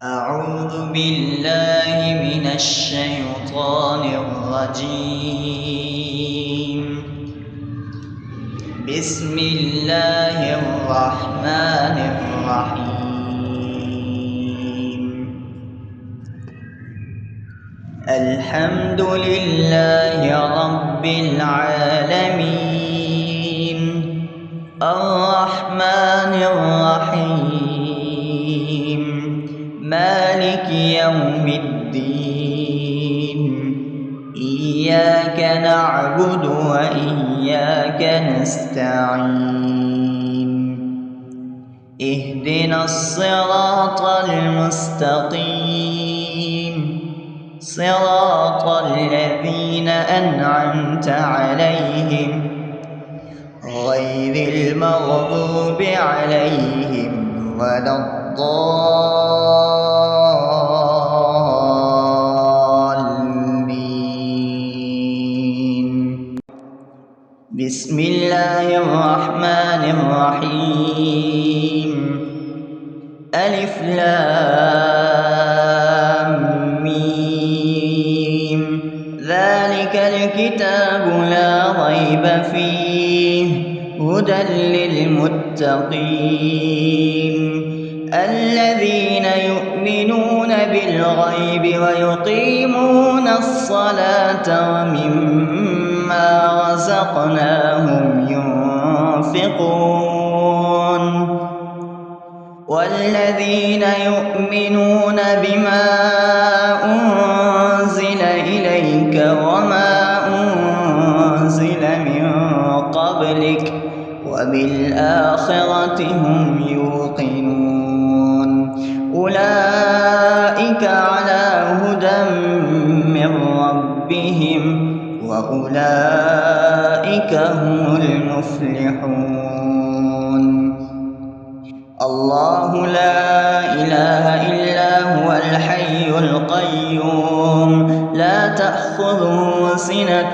أعوذ بالله من الشيطان الرجيم. بسم الله الرحمن الرحيم. الحمد لله رب العالمين الرحمن الرحيم مالك يوم الدين إياك نعبد وإياك نستعين اهدنا الصراط المستقيم صراط الذين أنعمت عليهم غير المغضوب عليهم ولا الضالين. بسم الله الرحمن الرحيم. ألف لام ميم ذلك الكتاب لا ريب فيه هدى للمتقين الذين يؤمنون بالغيب ويقيمون الصلاة ومما رزقناهم ينفقون والذين يؤمنون بما أنزل إليك وما أنزل من قبلك وبالآخرة هم يوقنون أولئك على هدى من ربهم وأولئك هم المفلحون. الله لا إله إلا هو الحي القيوم لا تأخذه سنة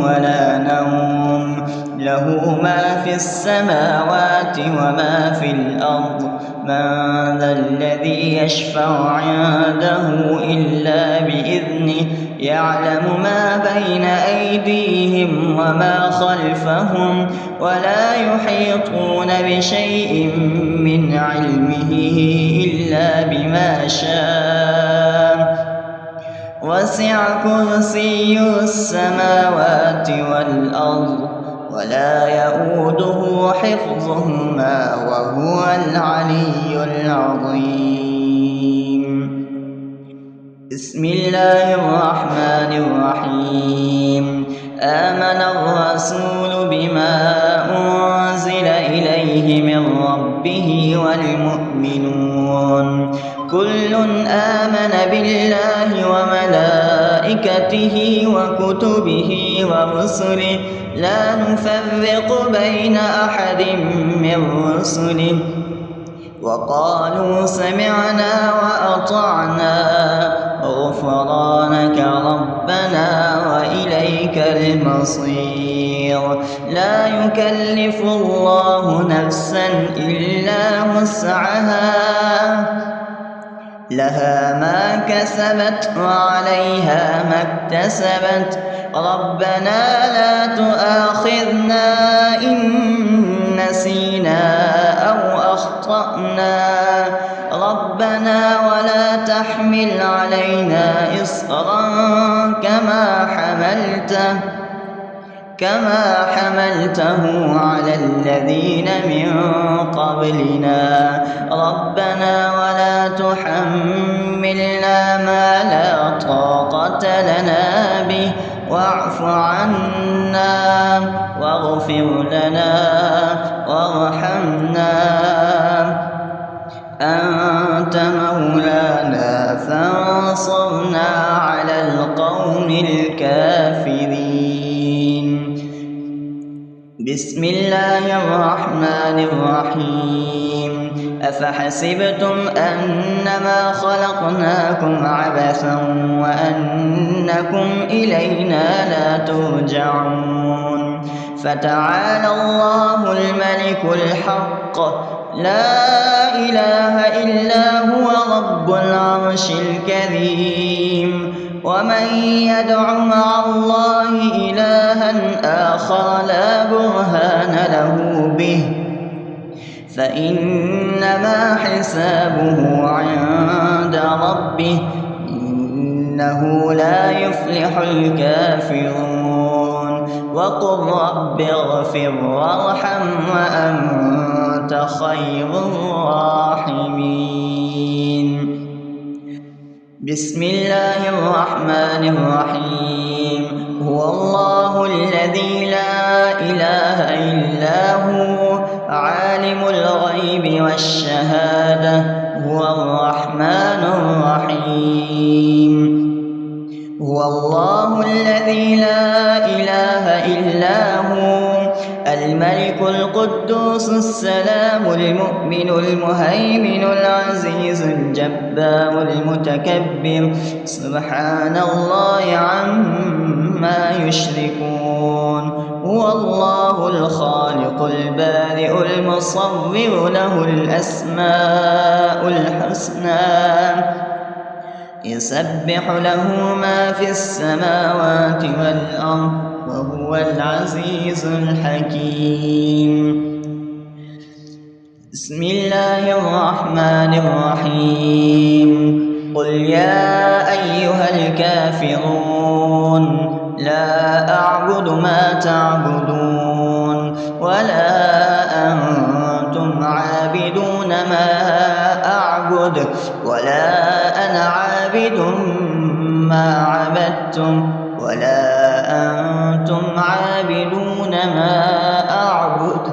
ولا نوم له ما في السماوات وما في الأرض من ذا الذي يشفع عنده إلا بإذنه يعلم ما بين أيديهم وما خلفهم ولا يحيطون بشيء من علمه إلا بما شاء وسع كرسيه السماوات والأرض ولا يؤوده حفظهما وهو العلي العظيم. بسم الله الرحمن الرحيم. آمن الرسول بما أنزل إليه من ربه والمؤمنون كل آمن بالله وملائكته وكتبه ورسله لا نفرق بين أحد من رسله وقالوا سمعنا وأطعنا غفرانك ربنا وإليك المصير. لا يكلف الله نفسا إلا وسعها لها ما كسبت وعليها ما اكتسبت ربنا لا تؤاخذنا إن نسينا أو أخطأنا ربنا ولا تحمل علينا إصرا كما حملته على الذين من قبلنا ربنا ولا تحملنا ما لا طاقة لنا به واعف عنا واغفر لنا وارحمنا أنت مولانا فانصرنا على القوم الكافرين. بسم الله الرحمن الرحيم. أفحسبتم أنما خلقناكم عبثا وأنكم إلينا لا ترجعون فتعالى الله الملك الحق لا إله إلا هو رب العرش الكريم. ومن يدع مع الله إلها آخر لا برهان له به فإنما حسابه عند ربه إنه لا يفلح الكافرون. وقل رب اغفر وارحم وأنت خير الراحمين. بسم الله الرحمن الرحيم. هو الله الذي لا إله إلا هو عالم الغيب والشهادة هو الرحمن الرحيم. هو الله الذي لا إله إلا هو الملك القدوس السلام المؤمن المهيمن العزيز الجبار المتكبر سبحان الله عما يشركون. هو الله الخالق البارئ المصور له الأسماء الحسنى يسبح له ما في السماوات والأرض وهو العزيز الحكيم. بسم الله الرحمن الرحيم. قل يا أيها الكافرون لا أعبد ما تعبدون ولا أنتم عابدون ما أعبد ولا أنا عابد ما عبدتم ولا أنتم عابدون ما أعبد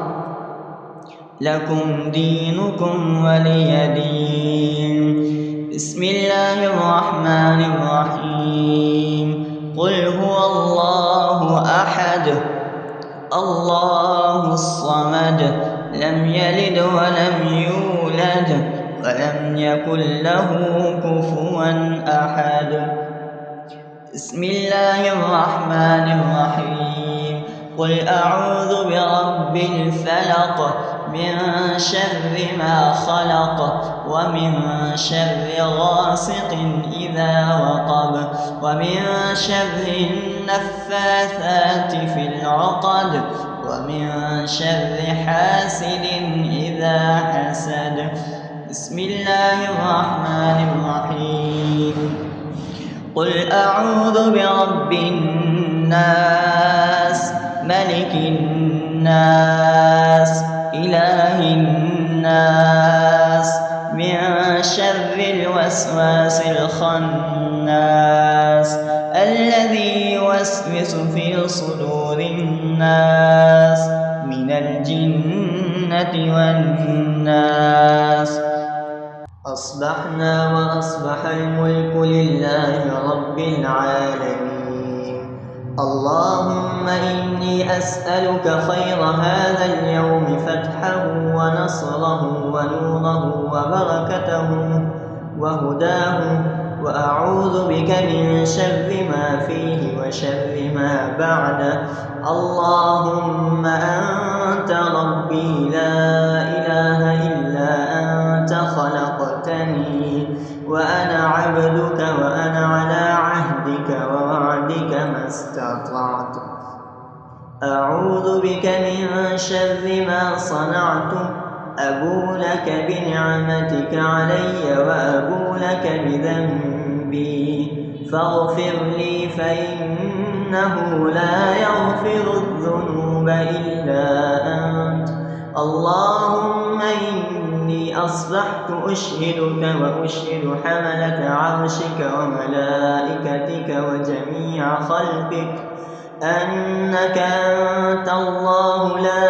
لكم دينكم ولي دين. بسم الله الرحمن الرحيم. قل هو الله أحد الله الصمد لم يلد ولم يولد ولم يكن له كفوا أحد. بسم الله الرحمن الرحيم. قل أعوذ برب الفلق من شر ما خلق ومن شر غاسق إذا وقب ومن شر النفاثات في العقد ومن شر حاسد إذا حسد. بسم الله الرحمن الرحيم. قل أعوذ برب الناس ملك الناس إله الناس من شر الوسواس الخناس الذي يوسوس في صدور الناس من الجنة والناس. أصبحنا وأصبح الملك لله رب العالمين. اللهم إني أسألك خير هذا اليوم فتحه ونصره ونوره وبركته وهداه وأعوذ بك من شر ما فيه وشر ما بعده. اللهم أنت ربي لا إله إلا أنت خلقتني وأنا عبدك وأنا على عهدك ووعدك ما استطعت. أعوذ بك من شر ما صنعت أبو لك بنعمتك علي وأبو لك بذنبي فاغفر لي فإنه لا يغفر الذنوب إلا أنت. اللهم إني أصبحت أشهدك وأشهد حملة عرشك وملائكتك وجميع خلقك أنك أنت الله لا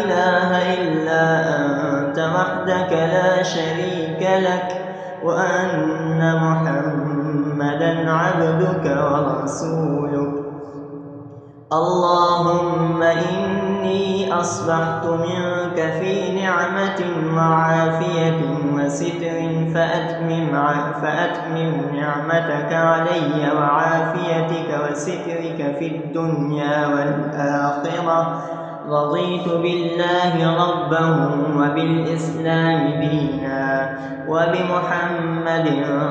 إله إلا أنت وحدك لا شريك لك وأن محمدا عبدك ورسولك. اللهم إني أصبحت منك في نعمة وعافية وستر فأتمم نعمتك علي وعافيتك وسترك في الدنيا والآخرة رضيت بالله ربا وبالإسلام دينا وبمحمد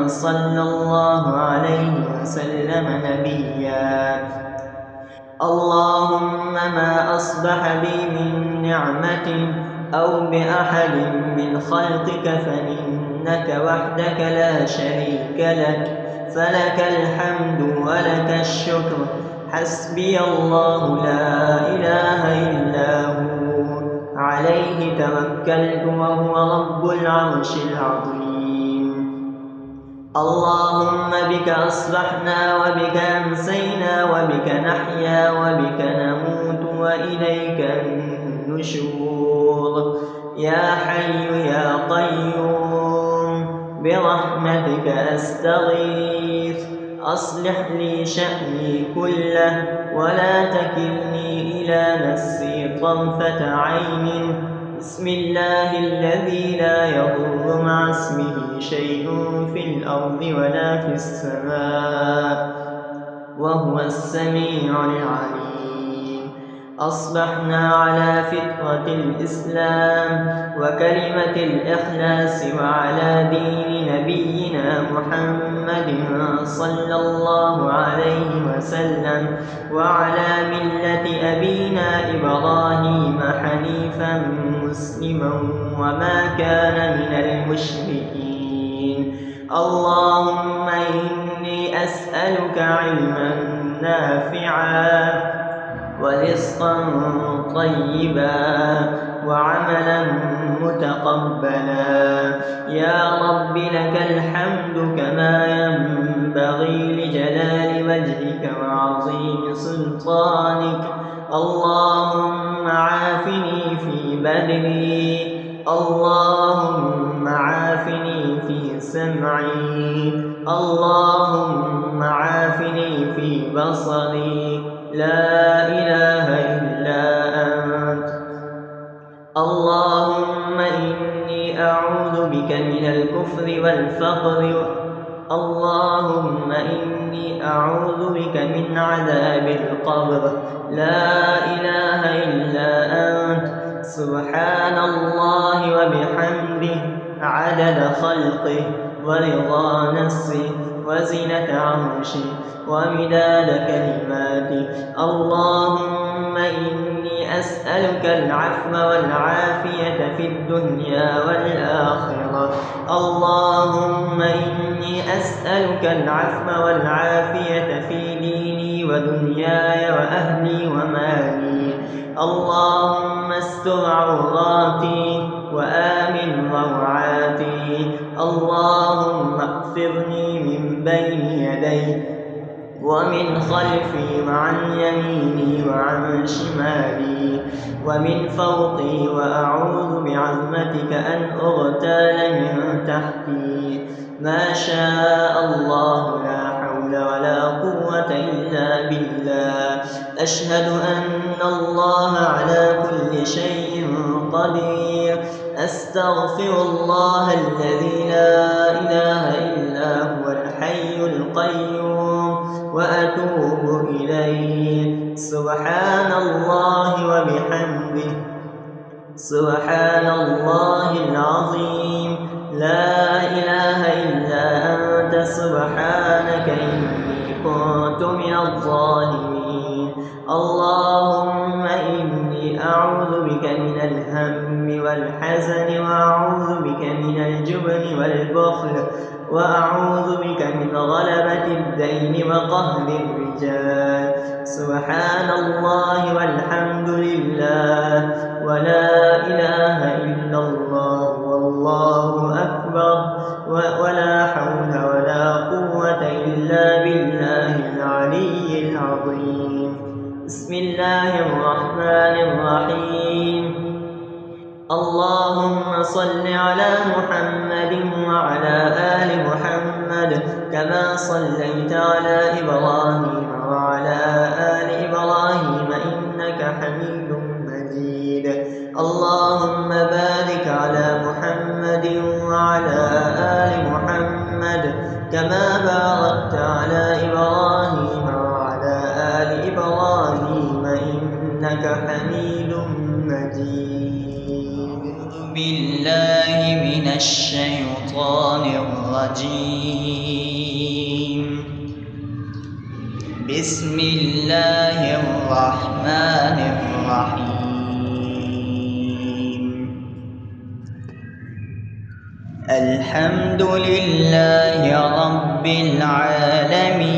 صلى الله عليه وسلم نبيا. اللهم ما أصبح بي من نعمة أو بأحد من خلقك فإنك وحدك لا شريك لك، فلك الحمد ولك الشكر. حسبي الله لا إله إلا هو، عليه توكلت وهو رب العرش العظيم. اللهم بك أصبحنا وبك أمسينا وبك نحيا وبك نموت وإليك النشور. يا حي يا قيوم برحمتك أستغيث، أصلح لي شأني كله ولا تكلني إلى نفسي طرفة عين. بسم الله الذي لا يضر مع اسمه شيء في الأرض ولا في السماء وهو السميع العليم. أصبحنا على فطرة الإسلام وكلمة الإخلاص وعلى دين نبينا محمد صلى الله عليه وسلم وعلى ملة أبينا إبراهيم حنيفا مسلما وما كان من المشركين. اللهم إني أسألك علما نافعا ورزقا طيبا وعملا متقبلا. يا رب لك الحمد كما ينبغي لجلال وجهك وعظيم سلطانك. اللهم عافني في بدني، اللهم عافني في سمعي، اللهم عافني في بصري. لا إله إلا أنت. اللهم إني أعوذ بك من الكفر والفقر. اللهم إني أعوذ بك من عذاب القبر. لا إله إلا أنت. سبحان الله وبحمده عدد خلقه ورضا نفسه وزنة عرشه ومداد كلماته. اللهم إني أسألك العفو والعافية في الدنيا والآخرة. اللهم إني أسألك العفو والعافية في ديني ودنياي وأهلي ومالي. اللهم استر عوراتي وآمن روعاتي. اللهم اغفرني من بين يدي ومن خلفي وعن يميني وعن شمالي ومن فوقي، وأعوذ بعظمتك أن أغتال من تحتي. ما شاء الله لا حول ولا قوة إلا بالله. أشهد أن الله على كل شيء قدير. أستغفر الله الذي لا إله إلا هو الحي القيوم وأتوب إليه. سبحان الله وبحمده سبحان الله العظيم. لا إله إلا أنت سبحانك إني كنت من الظالمين. اللهم إني أعوذ بك من الهم والحزن وأعوذ بك من الجبن والبخل وأعوذ بك من غلبة الدين وقهر الرجال. سبحان الله والحمد لله ولا إله إلا الله والله أكبر ولا حول ولا قوة إلا بالله العلي العظيم. بسم الله الرحمن الرحيم. اللهم صل على محمد وعلى آل محمد كما صليت على إبراهيم وعلى آل إبراهيم إنك حميد مجيد. اللهم بارك على محمد وعلى آل محمد كما باركت على إبراهيم وعلى آل إبراهيم إنك حميد الشيطان الرجيم. بسم الله الرحمن الرحيم. الحمد لله رب العالمين،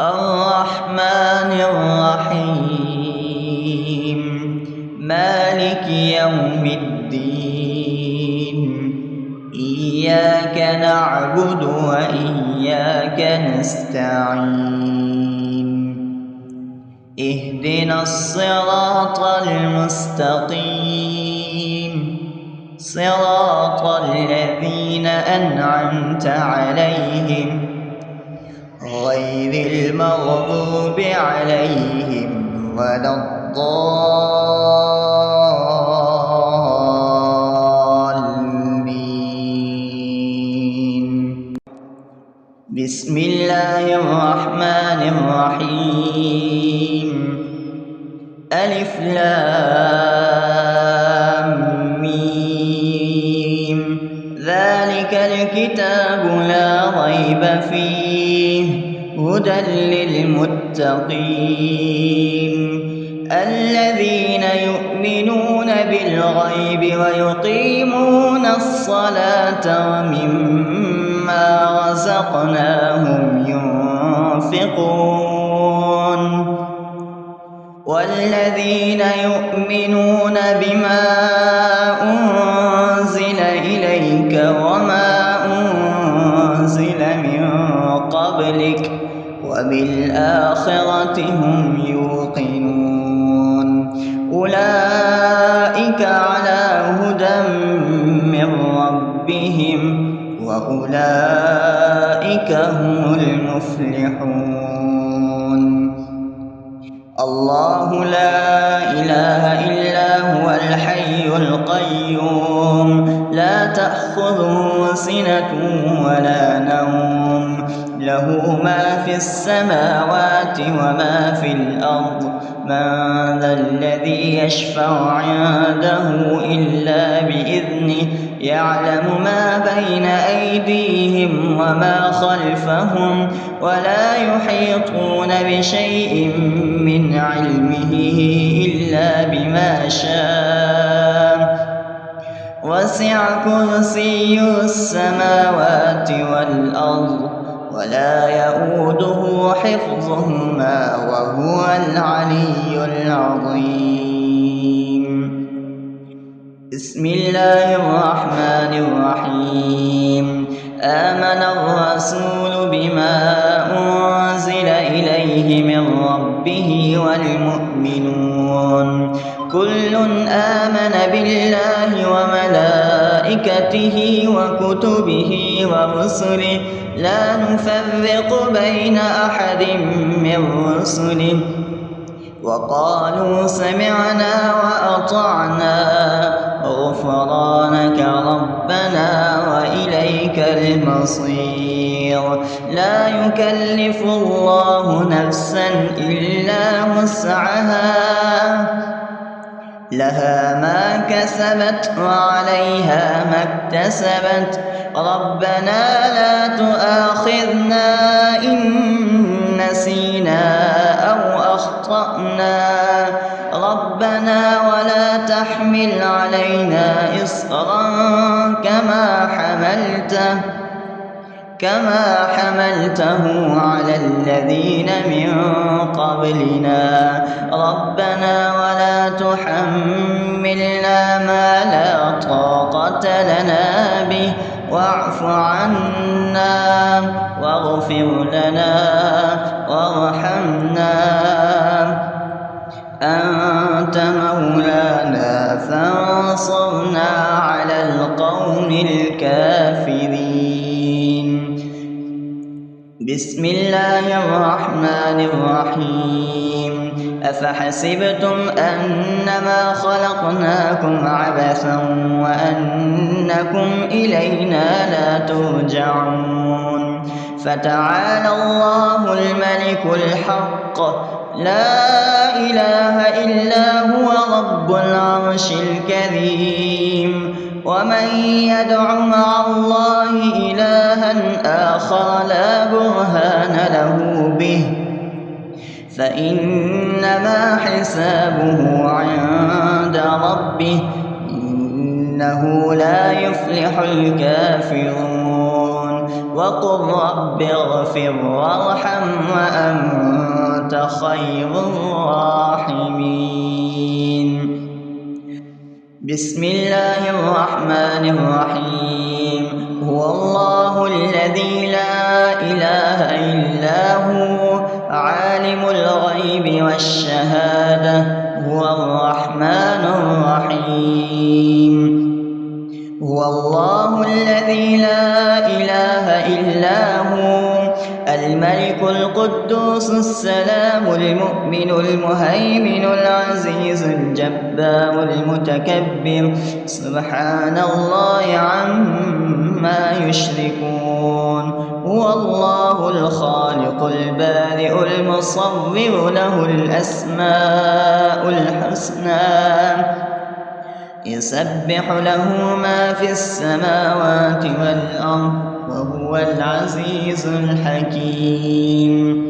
الرحمن الرحيم، مالك يوم الدين، إياك نعبد وإياك نستعين، اهدنا الصراط المستقيم، صراط الذين أنعمت عليهم غير المغضوب عليهم ولا الضالين. بسم الله الرحمن الرحيم. ألف لام ميم، ذلك الكتاب لا ريب فيه، هدى للمتقين الذين يؤمنون بالغيب ويقيمون الصلاة ومما رزقناهم ينفقون، والذين يؤمنون بما أنزل إليك وما أنزل من قبلك وبالآخرة هم يوقنون، أولئك على هدى من ربهم وأولئك هم المفلحون. الله لا إله إلا هو الحي القيوم، لا تأخذه سنة ولا نوم، له ما في السماوات وما في الأرض، من ذا الذي يشفع عنده إلا بإذنه، يعلم ما بين أيديهم وما خلفهم، ولا يحيطون بشيء من علمه إلا بما شاء، وسع كرسيه السماوات والأرض ولا يؤوده حفظهما وهو العلي العظيم. بسم الله الرحمن الرحيم. آمن الرسول بما أنزل إليه من ربه والمؤمنون كل آمن بالله وملائكته وكتبه ورسله لا نفرق بين أحد من رسله، وقالوا سمعنا وأطعنا غفرانك ربنا وإليك المصير. لا يكلف الله نفسا إلا وسعها، لها ما كسبت وعليها ما اكتسبت، ربنا لا تؤاخذنا إن نسينا أو أخطأنا، ربنا ولا تحمل علينا إصرا كما حملته على الذين من قبلنا، ربنا ولا تحملنا ما لا طاقة لنا به، واعف عنا واغفر لنا وارحمنا، أنت مولانا فانصرنا على القوم الكافرين. بسم الله الرحمن الرحيم. أفحسبتم أنما خلقناكم عبثا وأنكم إلينا لا ترجعون، فتعالى الله الملك الحق، لا إله إلا هو رب العرش الكريم، ومن يدع مع الله إلها آخر لا برهان له به فإنما حسابه عند ربه إنه لا يفلح الكافرون وقل رب اغفر وارحم وأنت خير الراحمين. بسم الله الرحمن الرحيم. هو الله الذي لا إله إلا هو عالم الغيب والشهادة هو الرحمن الرحيم. هو الله الذي لا إله إلا هو الملك القدوس السلام المؤمن المهيمن العزيز الجبار المتكبر سبحان الله عما يشركون. هو الله الخالق البارئ المصور له الأسماء الحسنى يسبح له ما في السماوات والأرض وهو العزيز الحكيم.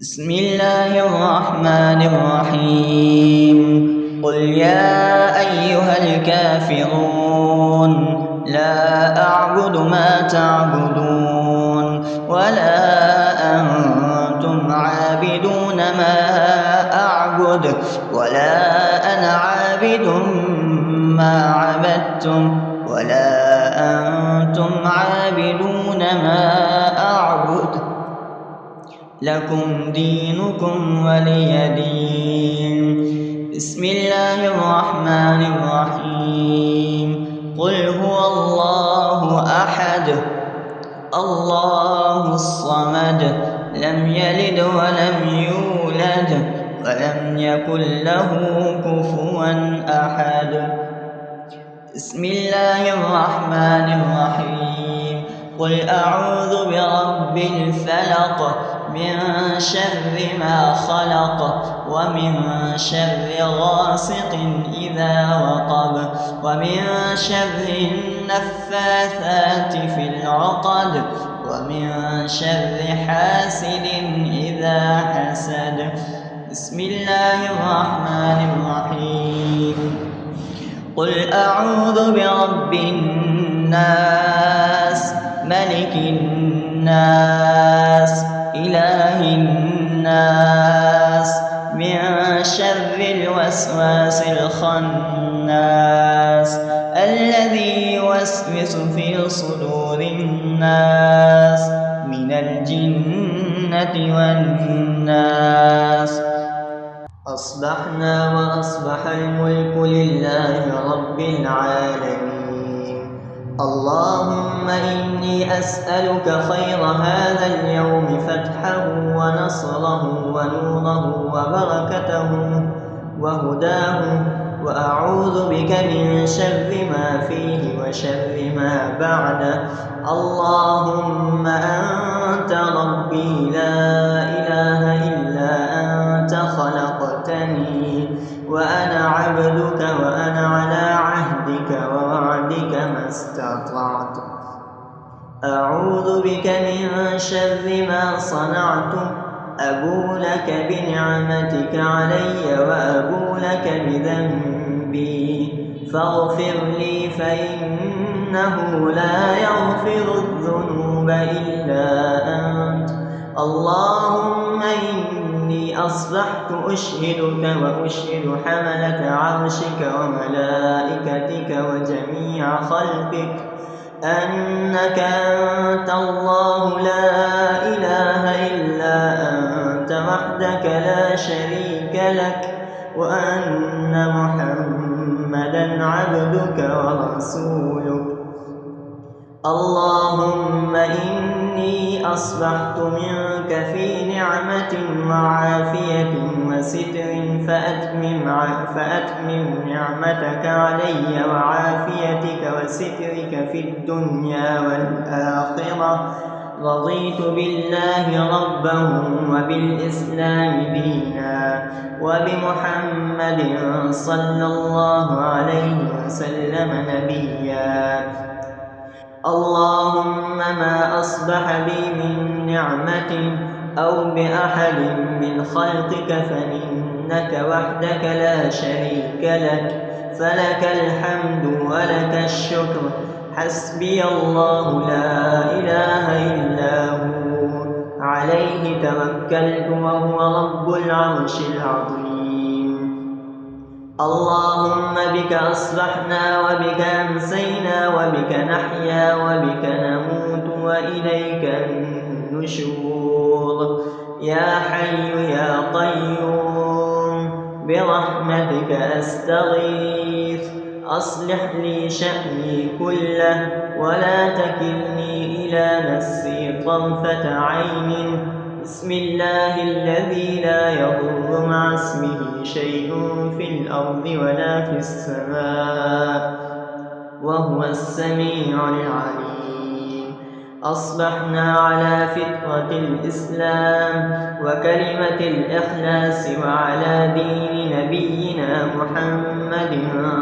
بسم الله الرحمن الرحيم. قل يا أيها الكافرون لا أعبد ما تعبدون ولا أنتم عابدون ما أعبد ولا أنا عابد ما عبدتم ولا أنتم عابدون ما أعبد لكم دينكم ولي دين. بسم الله الرحمن الرحيم. قل هو الله أحد الله الصمد لم يلد ولم يولد ولم يكن له كفوا أحد. بسم الله الرحمن الرحيم. قل أعوذ برب الفلق من شر ما خلق ومن شر غاسق إذا وقب ومن شر النفاثات في العقد ومن شر حاسد إذا حسد. بسم الله الرحمن الرحيم. قل أعوذ برب الناس ملك الناس إله الناس من شر الوسواس الخناس الذي يوسوس في صدور الناس من الجنة والناس. أصبحنا وأصبح الملك لله رب العالمين. اللهم إني أسألك خير هذا اليوم فتحه ونصره ونوره وبركته وهداه وأعوذ بك من شر ما فيه وشر ما بعده. اللهم أنت ربي لا إله إلا أنت خلقتني وأنا عبدك وأنا على عهدك ووعدك ما استطعت. أعوذ بك من شر ما صنعت أبو لك بنعمتك علي وأبو لك بذنبي فاغفر لي فإنه لا يغفر الذنوب إلا أنت. اللهم إني أصبحت أشهدك وأشهد حملة عرشك وملائكتك وجميع خلقك أنك أنت الله لا إله إلا أنت وحدك لا شريك لك وأن محمدا عبدك ورسولك. اللهم إني أصبحت منك في نعمة وعافية وستر فأتمم نعمتك علي وعافيتك وسترك في الدنيا والآخرة رضيت بالله ربا وبالإسلام دينا وبمحمد صلى الله عليه وسلم نبيا. اللهم ما أصبح بي من نعمة أو بأحد من خلقك فمنك وحدك لا شريك لك، فلك الحمد ولك الشكر. حسبي الله لا إله إلا هو، عليه توكلت وهو رب العرش العظيم. اللهم بك أصبحنا وبك أمسينا وبك نحيا وبك نموت وإليك النشور. يا حي يا قيوم برحمتك أستغيث، أصلح لي شأني كله ولا تكلني إلى نفسي طرفة عين. بسم الله الذي لا يضر مع اسمه شيء في الأرض ولا في السماء وهو السميع العليم. أصبحنا على فطرة الإسلام وكلمة الإخلاص وعلى دين نبينا محمد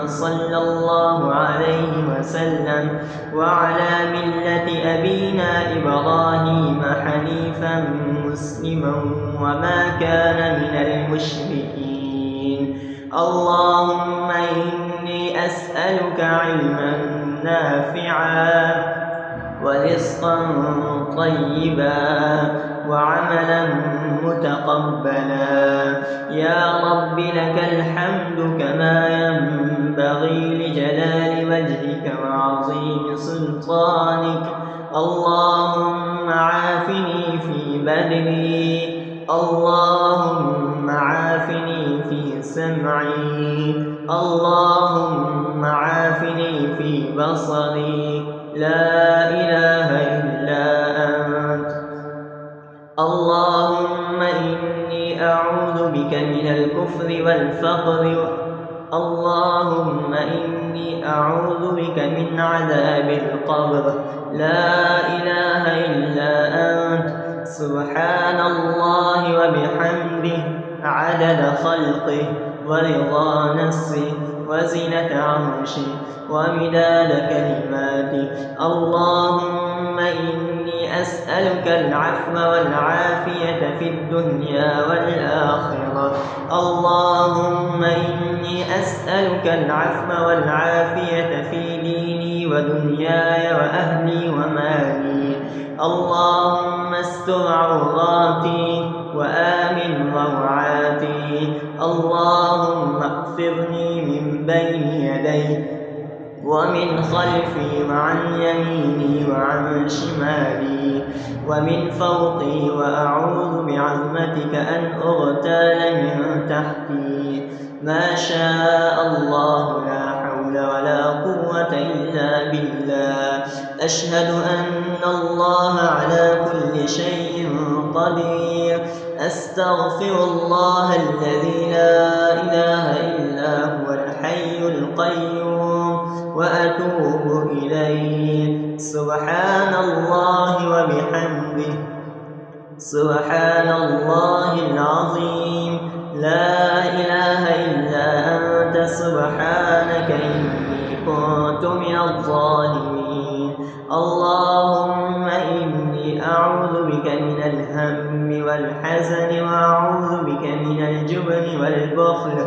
صلى الله عليه وسلم وعلى ملة أبينا إبراهيم حنيفا مسلما وما كان من المشركين. اللهم إني أسألك علما نافعا ورزقا طيبا وعملا متقبلا. يا رب لك الحمد كما ينبغي لجلال وجهك وعظيم سلطانك. اللهم عافني في بدني، اللهم عافني في سمعي، اللهم عافني في بصري. لا إله إلا أنت. اللهم إني أعوذ بك من الكفر والفقر. اللهم إني أعوذ بك من عذاب القبر. لا إله إلا أنت. سبحان الله وبحمده عدد خلقه ورضا نفسه وزنة عرشه ومداد كلماته. اللهم إني أسألك العفو والعافية في الدنيا والآخرة. اللهم إني أسألك العفو والعافية في ديني ودنياي وأهلي ومالي. اللهم استر عوراتي وآمن روعاتي. اللهم اغفرني من بين يدي ومن خلفي وعن يميني وعن شمالي ومن فوقي، وأعوذ بعظمتك أن أغتال من تحتي. ما شاء الله لا حول ولا قوة إلا بالله. أشهد أن الله على كل شيء قدير. أستغفر الله الذي لا إله إلا هو الحي القيوم وأتوب إليه. سبحان الله وبحمده سبحان الله العظيم. لا إله إلا أنت سبحانك إني كنت من الظالمين. اللهم إني أعوذ بك من الهم والحزن وأعوذ بك من الجبن والبخل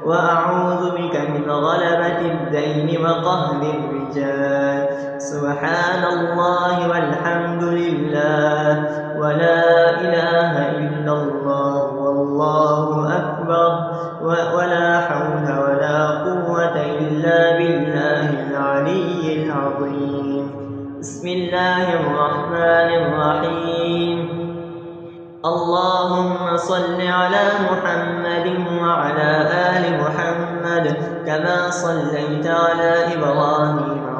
وأعوذ بك من غلبة الدين وقهر الرجال. سبحان الله والحمد لله ولا إله إلا الله والله أكبر ولا حول ولا قوة إلا بالله العلي العظيم. بسم الله الرحمن الرحيم. اللهم صل على محمد وعلى آل محمد كما صليت على إبراهيم